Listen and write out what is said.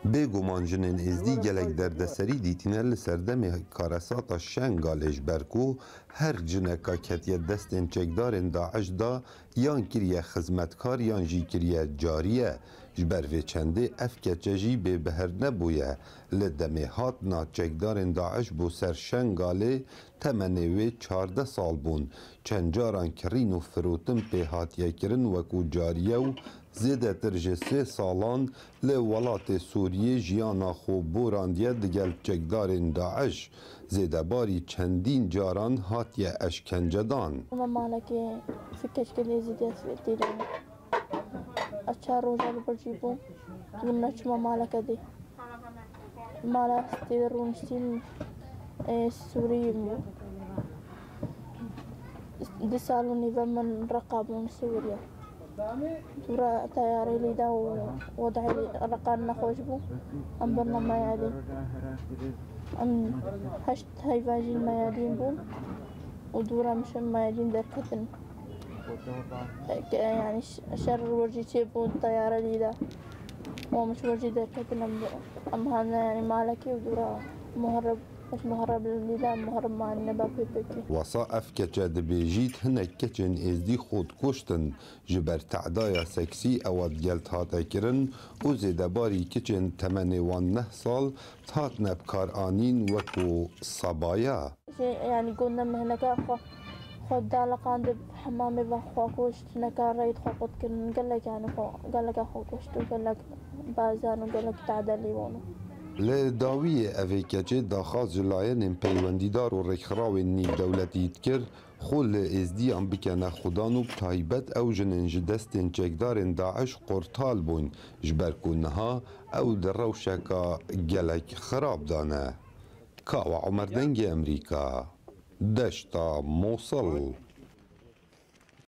بێگومان jinên êzdî gelek derdeserî dîtîne li serdemê karesata Şengalê ji ber ku her cineka ketiye destên çekdarên Daeş da yan kiriye xizmetkar yan jî kiriye cariye. Ji ber vê çendê ev keçe jî bêbiher nebûye. Li demê hatina çekdarên Daeş bû ser Şengalê temenê wê 14 sal bûn. Çend caran kirîn û firotin pê hatiye kirin wekû cariye û zêdetir ji 3 salan li welatê Sûriyê jiyana xwe borandiye digel çekdarên Daeş. Zêdebarî çendîn caran hatiye eşkencedan. Malekê fikirke lêzî dest têrê çar roja li ber jî bûm min neçûma maleke dê. Mala tê rûniştîn Sûriyê bû. Di sal û nîve min reqabûn Sûriye. Tura tayarê lê da û wedehê reqan nexweş bû. Em birna meyadî. Em heşt heyva jî meyadîn bûn û dûra mişin meyadîn derketin. Yani şer werjî çêbûn tayara lê da. û miş werjî derketin em hane yani malekê û dûra muherib مهرب لیدا مهرب معنی نبا پیپکی. واسا اف کچه دبیجید هنک کچن ازدی خود کشتن جبر تعدای سکسی اواد گلت هاته کرن و زیدباری کچن تمنی وان 9 سال تات نبکار آنین وکو صبایا. یعنی گندم هنکا خود دالقان دب حمامی و خواه کشت نکار رید خواه قد کرن گلک یعنی گلک خواه کشت و گلک بازان و گلک تعدلی وانو. Li dawiyê evê keçê daxwaz ji layenên peywendîdar û rêkxrawên nîvdewletî dikir, xwe li êzdiyan bikene xudan û taybet ew jinên ji destên çekdarên Daeş qortal bûn ji ber ku niha ew di rewşeka gelek xirab da ne. Kawa Emer Dengê Emerîka, deşta Mosul.